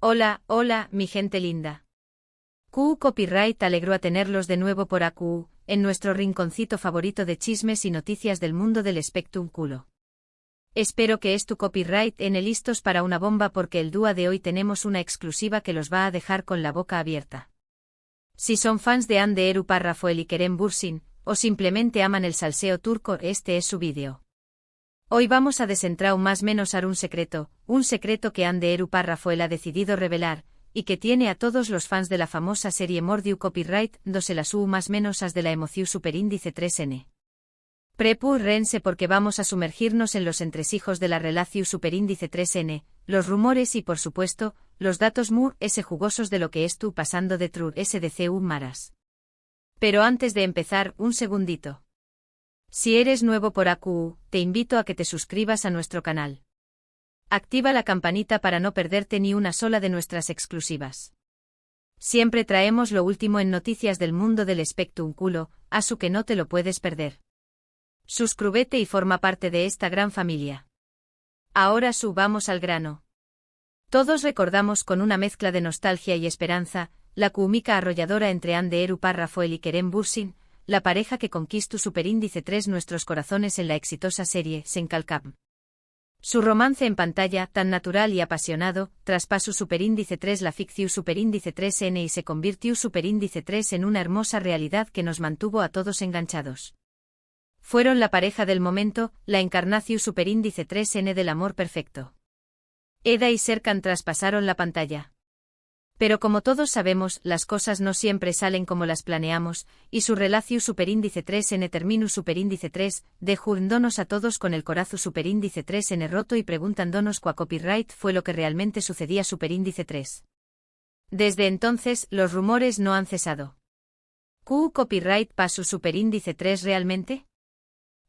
Hola, hola, mi gente linda. QU Copyright alegró a tenerlos de nuevo por AQ, en nuestro rinconcito favorito de chismes y noticias del mundo del espectáculo. Espero que tu copyright listos para una bomba porque el día de hoy tenemos una exclusiva que los va a dejar con la boca abierta. Si son fans de Hande Erupar Rafael y Kerem Bürsin, o simplemente aman el salseo turco, este es su vídeo. Hoy vamos a desentrar más menos un secreto que Hande Erupar Rafael ha decidido revelar, y que tiene a todos los fans de la famosa serie Mordiu Copyright dándose las más menos as de la emoción superíndice 3N. Prepúrense porque vamos a sumergirnos en los entresijos de la relación superíndice 3N, los rumores y por supuesto, los datos jugosos de lo que estuvo pasando de Trur SDCU Maras. Pero antes de empezar, un segundito. Si eres nuevo por AQ, te invito a que te suscribas a nuestro canal. Activa la campanita para no perderte ni una sola de nuestras exclusivas. Siempre traemos lo último en noticias del mundo del espectáculo, así que no te lo puedes perder. Suscríbete y forma parte de esta gran familia. Ahora subamos al grano. Todos recordamos con una mezcla de nostalgia y esperanza, la cómica arrolladora entre Hande Erupar Rafael y Kerem Bürsin, la pareja que conquistó superíndice 3 nuestros corazones en la exitosa serie Senkalkam. Su romance en pantalla, tan natural y apasionado, traspasó superíndice 3 la ficción superíndice 3N y se convirtió superíndice 3 en una hermosa realidad que nos mantuvo a todos enganchados. Fueron la pareja del momento, la encarnación superíndice 3N del amor perfecto. Eda y Serkan traspasaron la pantalla. Pero como todos sabemos, las cosas no siempre salen como las planeamos, y su relación superíndice 3N terminó superíndice 3, dejándonos a todos con el corazón superíndice 3N roto y preguntándonos cuá copyright fue lo que realmente sucedía superíndice 3. Desde entonces, los rumores no han cesado. ¿QU Copyright pasó superíndice 3 realmente?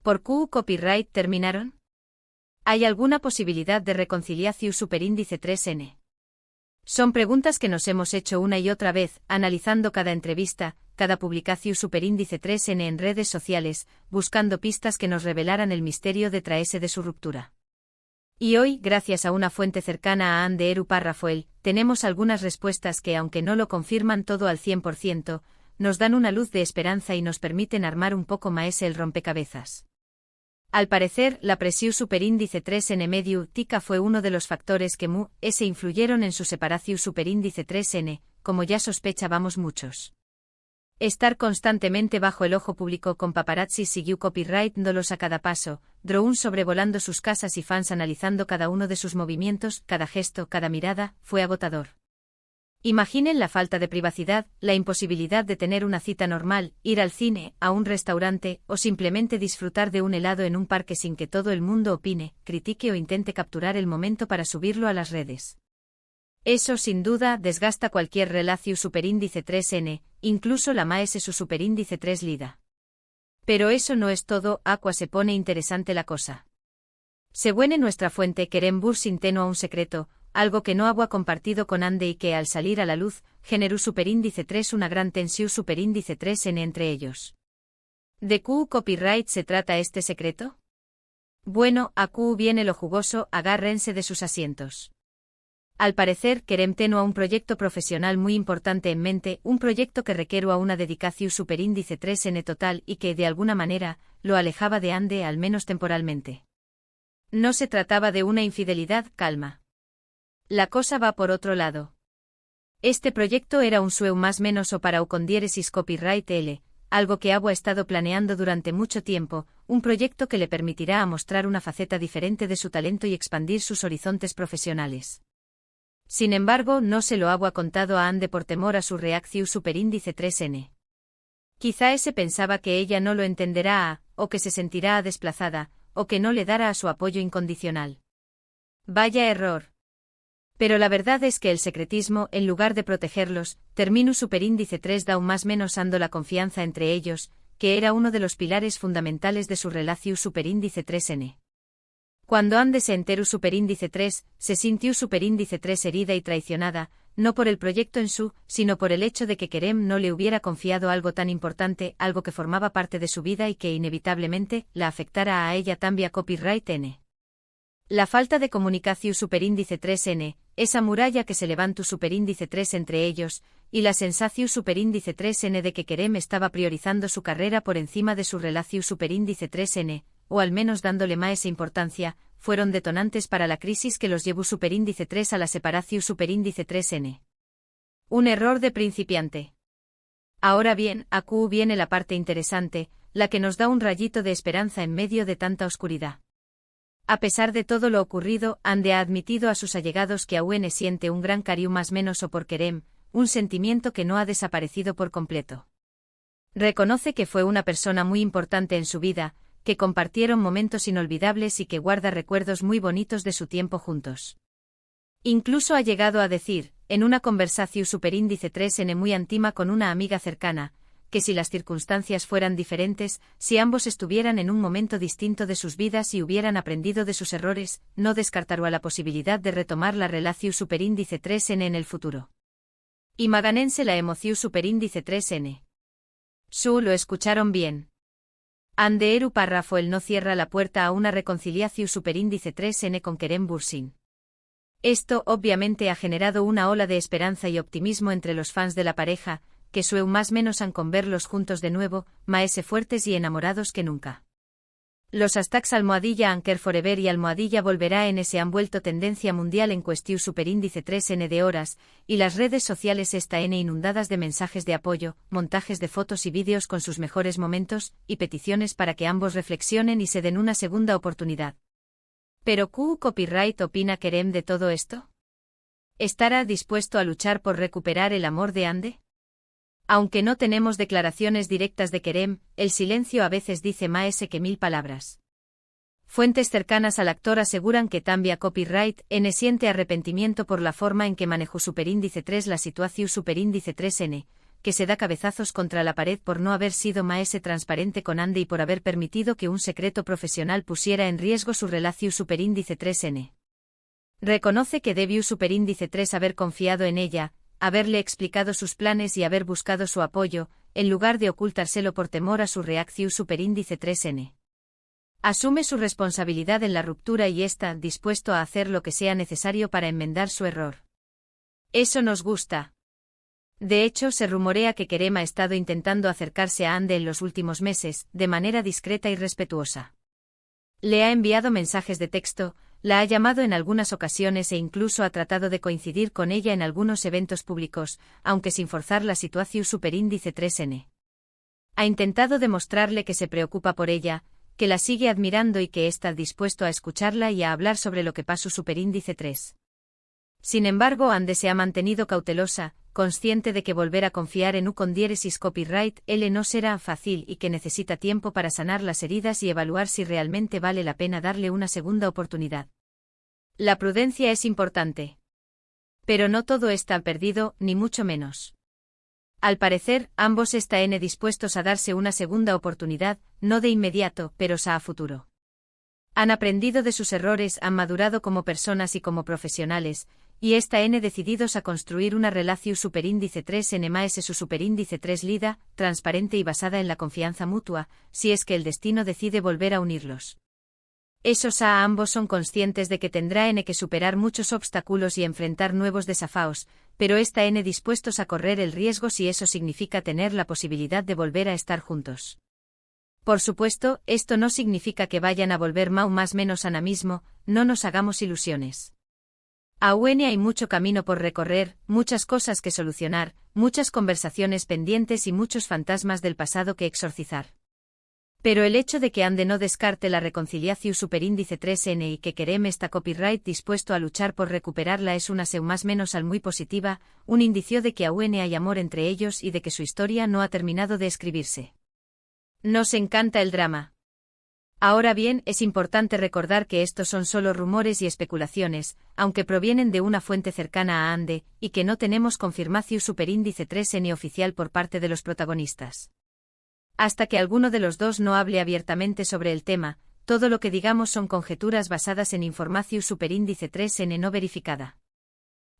¿Por QU Copyright terminaron? ¿Hay alguna posibilidad de reconciliación superíndice 3N? Son preguntas que nos hemos hecho una y otra vez, analizando cada entrevista, cada publicación superíndice 3N en redes sociales, buscando pistas que nos revelaran el misterio detrás de su ruptura. Y hoy, gracias a una fuente cercana a Hande Erupar Rafael, tenemos algunas respuestas que, aunque no lo confirman todo al 100%, nos dan una luz de esperanza y nos permiten armar un poco más el rompecabezas. Al parecer, la presión superíndice 3N medio tica fue uno de los factores que influyeron en su separación superíndice 3N, como ya sospechábamos muchos. Estar constantemente bajo el ojo público con paparazzi siguió copyright dándolos a cada paso, drone sobrevolando sus casas y fans analizando cada uno de sus movimientos, cada gesto, cada mirada, fue agotador. Imaginen la falta de privacidad, la imposibilidad de tener una cita normal, ir al cine, a un restaurante, o simplemente disfrutar de un helado en un parque sin que todo el mundo opine, critique o intente capturar el momento para subirlo a las redes. Eso sin duda desgasta cualquier relación superíndice 3N, incluso la su superíndice 3 lida. Pero eso no es todo, aqua se pone interesante la cosa. Según nuestra fuente Kerem Bürsin tenía un secreto, algo que no había compartido con Hande y que al salir a la luz, generó superíndice 3 una gran tensión superíndice 3N entre ellos. ¿De QU Copyright se trata este secreto? Bueno, a QU viene lo jugoso, agárrense de sus asientos. Al parecer, Kerem tenía un proyecto profesional muy importante en mente, un proyecto que requiere a una dedicación superíndice 3N total y que, de alguna manera, lo alejaba de Hande al menos temporalmente. No se trataba de una infidelidad, calma. La cosa va por otro lado. Este proyecto era un sueño más menos o para o con diéresis copyright L, algo que ha estado planeando durante mucho tiempo, un proyecto que le permitirá a mostrar una faceta diferente de su talento y expandir sus horizontes profesionales. Sin embargo, no se lo ha contado a Hande por temor a su reacción superíndice 3N. Quizá ese pensaba que ella no lo entenderá o que se sentirá desplazada, o que no le dará su apoyo incondicional. Vaya error. Pero la verdad es que el secretismo, en lugar de protegerlos, terminó superíndice 3 da más menos ando la confianza entre ellos, que era uno de los pilares fundamentales de su relación superíndice 3N. Cuando Hande se enteró superíndice 3, se sintió superíndice 3 herida y traicionada, no por el proyecto en su, sino por el hecho de que Kerem no le hubiera confiado algo tan importante, algo que formaba parte de su vida y que inevitablemente la afectara a ella también copyright N. La falta de comunicación superíndice 3N, esa muralla que se levantó superíndice 3 entre ellos, y la sensación superíndice 3n de que Kerem estaba priorizando su carrera por encima de su relación superíndice 3n, o al menos dándole más importancia, fueron detonantes para la crisis que los llevó superíndice 3 a la separación superíndice 3n. Un error de principiante. Ahora bien, aquí viene la parte interesante, la que nos da un rayito de esperanza en medio de tanta oscuridad. A pesar de todo lo ocurrido, Ande ha admitido a sus allegados que aún siente un gran cariño más menos o por Kerem, un sentimiento que no ha desaparecido por completo. Reconoce que fue una persona muy importante en su vida, que compartieron momentos inolvidables y que guarda recuerdos muy bonitos de su tiempo juntos. Incluso ha llegado a decir, en una conversación superíndice 3n muy íntima con una amiga cercana, que si las circunstancias fueran diferentes, si ambos estuvieran en un momento distinto de sus vidas y hubieran aprendido de sus errores, no descartaría la posibilidad de retomar la relación superíndice 3n en el futuro. Imagínense la emoción superíndice 3n. Lo escucharon bien. Ande Eru párrafo él no cierra la puerta a una reconciliación superíndice 3n con Kerem Bürsin. Esto obviamente ha generado una ola de esperanza y optimismo entre los fans de la pareja, que sueu más menos han con verlos juntos de nuevo, más fuertes y enamorados que nunca. Los hashtags almohadilla Anker Forever y almohadilla volverá en ese han vuelto tendencia mundial en cuestión superíndice 3n de horas, y las redes sociales están inundadas de mensajes de apoyo, montajes de fotos y vídeos con sus mejores momentos, y peticiones para que ambos reflexionen y se den una segunda oportunidad. ¿Pero Q Copyright opina Kerem de todo esto? ¿Estará dispuesto a luchar por recuperar el amor de Ande? Aunque no tenemos declaraciones directas de Kerem, el silencio a veces dice más que 1000 palabras. Fuentes cercanas al actor aseguran que Tambia Copyright N siente arrepentimiento por la forma en que manejó superíndice 3 la situación superíndice 3n, que se da cabezazos contra la pared por no haber sido más transparente con Ande y por haber permitido que un secreto profesional pusiera en riesgo su relación superíndice 3n. Reconoce que debió superíndice 3 haber confiado en ella, haberle explicado sus planes y haber buscado su apoyo, en lugar de ocultárselo por temor a su reacción superíndice 3n. Asume su responsabilidad en la ruptura y está dispuesto a hacer lo que sea necesario para enmendar su error. Eso nos gusta. De hecho, se rumorea que Kerem ha estado intentando acercarse a Ande en los últimos meses, de manera discreta y respetuosa. Le ha enviado mensajes de texto, la ha llamado en algunas ocasiones e incluso ha tratado de coincidir con ella en algunos eventos públicos, aunque sin forzar la situación superíndice 3n. Ha intentado demostrarle que se preocupa por ella, que la sigue admirando y que está dispuesto a escucharla y a hablar sobre lo que pasó superíndice 3. Sin embargo, Ande se ha mantenido cautelosa, consciente de que volver a confiar en con diéresis copyright L no será fácil y que necesita tiempo para sanar las heridas y evaluar si realmente vale la pena darle una segunda oportunidad. La prudencia es importante. Pero no todo está perdido, ni mucho menos. Al parecer, ambos están dispuestos a darse una segunda oportunidad, no de inmediato, pero a futuro. Han aprendido de sus errores, han madurado como personas y como profesionales, y están decididos a construir una relación superíndice 3n más su superíndice 3 lida, transparente y basada en la confianza mutua, si es que el destino decide volver a unirlos. Esos a ambos son conscientes de que tendrán que superar muchos obstáculos y enfrentar nuevos desafíos, pero están dispuestos a correr el riesgo si eso significa tener la posibilidad de volver a estar juntos. Por supuesto, esto no significa que vayan a volver más menos ahora mismo, no nos hagamos ilusiones. Aún hay mucho camino por recorrer, muchas cosas que solucionar, muchas conversaciones pendientes y muchos fantasmas del pasado que exorcizar. Pero el hecho de que Ande no descarte la reconciliación superíndice 3n y que Kerem está copyright dispuesto a luchar por recuperarla es una más menos al muy positiva, un indicio de que aún hay amor entre ellos y de que su historia no ha terminado de escribirse. Nos encanta el drama. Ahora bien, es importante recordar que estos son solo rumores y especulaciones, aunque provienen de una fuente cercana a Ande, y que no tenemos confirmación superíndice 3n oficial por parte de los protagonistas. Hasta que alguno de los dos no hable abiertamente sobre el tema, todo lo que digamos son conjeturas basadas en información superíndice 3n no verificada.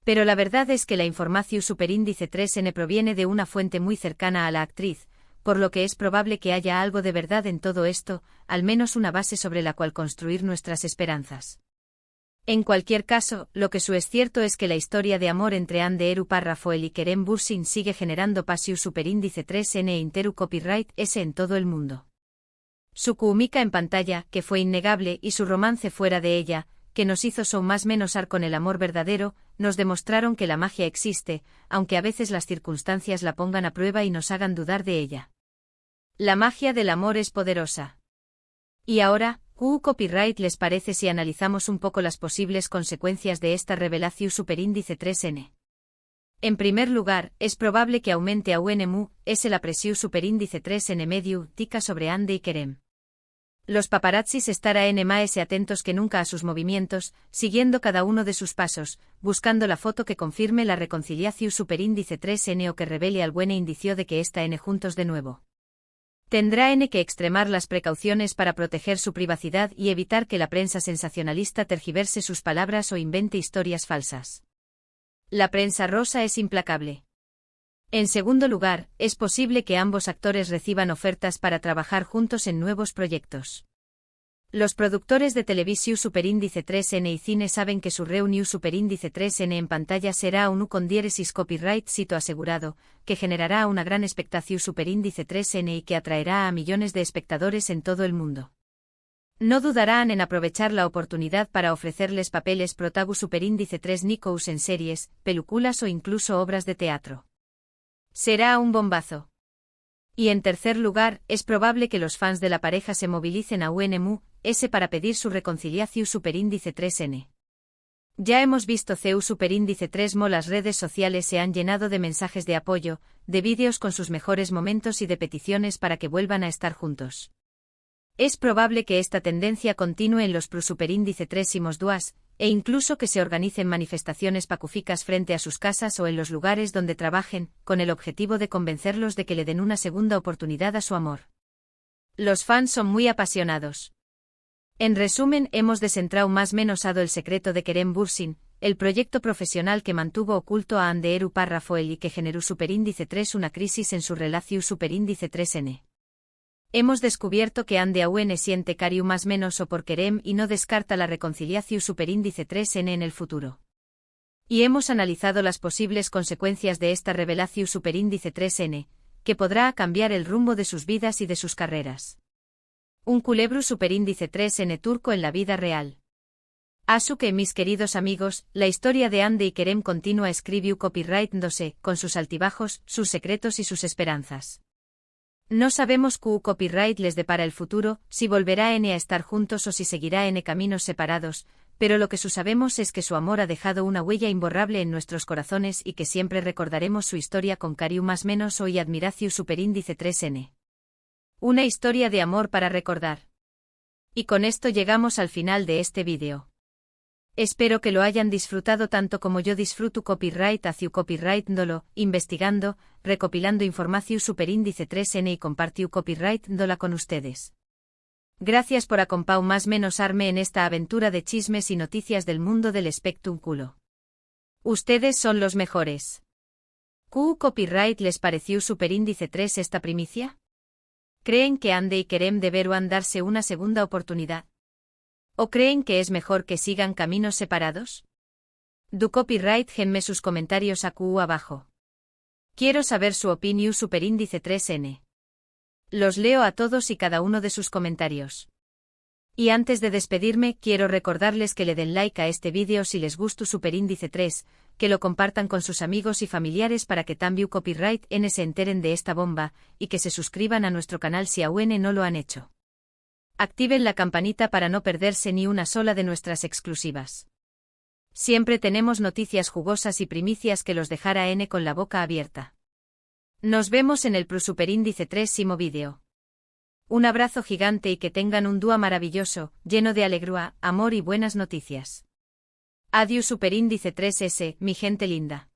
Pero la verdad es que la información superíndice 3n proviene de una fuente muy cercana a la actriz, por lo que es probable que haya algo de verdad en todo esto, al menos una base sobre la cual construir nuestras esperanzas. En cualquier caso, lo que es cierto es que la historia de amor entre Anderu Parrafoel y Kerem Bürsin sigue generando pasiu superíndice 3N e interu copyright S en todo el mundo. Su química en pantalla, que fue innegable, y su romance fuera de ella, que nos hizo son más menos ar con el amor verdadero, nos demostraron que la magia existe, aunque a veces las circunstancias la pongan a prueba y nos hagan dudar de ella. La magia del amor es poderosa. Y ahora, ¿qué copyright les parece si analizamos un poco las posibles consecuencias de esta revelación superíndice 3N? En primer lugar, es probable que aumente a UNMU, S la presión superíndice 3N medio, tica sobre Ande y Kerem. Los paparazzis estarán más atentos que nunca a sus movimientos, siguiendo cada uno de sus pasos, buscando la foto que confirme la reconciliación superíndice 3N o que revele al buen indicio de que está N juntos de nuevo. Tendrá N que extremar las precauciones para proteger su privacidad y evitar que la prensa sensacionalista tergiverse sus palabras o invente historias falsas. La prensa rosa es implacable. En segundo lugar, es posible que ambos actores reciban ofertas para trabajar juntos en nuevos proyectos. Los productores de televisión superíndice 3N y cine saben que su reunión superíndice 3N en pantalla será un U con diéresis copyright sito asegurado, que generará una gran expectación superíndice 3N y que atraerá a millones de espectadores en todo el mundo. No dudarán en aprovechar la oportunidad para ofrecerles papeles protagu superíndice 3 Nikous en series, películas o incluso obras de teatro. Será un bombazo. Y en tercer lugar, es probable que los fans de la pareja se movilicen a UNMU, S para pedir su reconciliación superíndice 3N. Ya hemos visto CEU superíndice 3mo, las redes sociales se han llenado de mensajes de apoyo, de vídeos con sus mejores momentos y de peticiones para que vuelvan a estar juntos. Es probable que esta tendencia continúe en los superíndice 3imos duas, e incluso que se organicen manifestaciones pacíficas frente a sus casas o en los lugares donde trabajen, con el objetivo de convencerlos de que le den una segunda oportunidad a su amor. Los fans son muy apasionados. En resumen, hemos descentrado más menosado el secreto de Kerem Bürsin, el proyecto profesional que mantuvo oculto a Anderu Parrafoel y que generó superíndice 3 una crisis en su relación superíndice 3N. Hemos descubierto que Ande aún siente cariño más menos o por Kerem y no descarta la reconciliación superíndice 3N en el futuro. Y hemos analizado las posibles consecuencias de esta revelación superíndice 3N, que podrá cambiar el rumbo de sus vidas y de sus carreras. Un culebro superíndice 3N turco en la vida real. Asu que, mis queridos amigos, la historia de Ande y Kerem continúa escribió copyright-dose, con sus altibajos, sus secretos y sus esperanzas. No sabemos qué copyright les depara el futuro, si volverá N a estar juntos o si seguirá N caminos separados, pero lo que sabemos es que su amor ha dejado una huella imborrable en nuestros corazones y que siempre recordaremos su historia con cariño más menos o y admiración superíndice 3N. Una historia de amor para recordar. Y con esto llegamos al final de este vídeo. Espero que lo hayan disfrutado tanto como yo disfruto copyright hacia copyright dolo, investigando, recopilando información superíndice 3N y compartiu copyright dola con ustedes. Gracias por acompau más menos arme en esta aventura de chismes y noticias del mundo del espectáculo. Ustedes son los mejores. ¿Qué copyright les pareció superíndice 3 esta primicia? ¿Creen que Ande y Kerem deberán darse una segunda oportunidad? ¿O creen que es mejor que sigan caminos separados? Du copyright genme sus comentarios abajo. Quiero saber su opinión superíndice 3N. Los leo a todos y cada uno de sus comentarios. Y antes de despedirme, quiero recordarles que le den like a este vídeo si les gustó superíndice 3, que lo compartan con sus amigos y familiares para que también copyright N se enteren de esta bomba, y que se suscriban a nuestro canal si aún no lo han hecho. Activen la campanita para no perderse ni una sola de nuestras exclusivas. Siempre tenemos noticias jugosas y primicias que los dejará N con la boca abierta. Nos vemos en el superíndice 3imo vídeo. Un abrazo gigante y que tengan un día maravilloso, lleno de alegría, amor y buenas noticias. Adiós superíndice 3S, mi gente linda.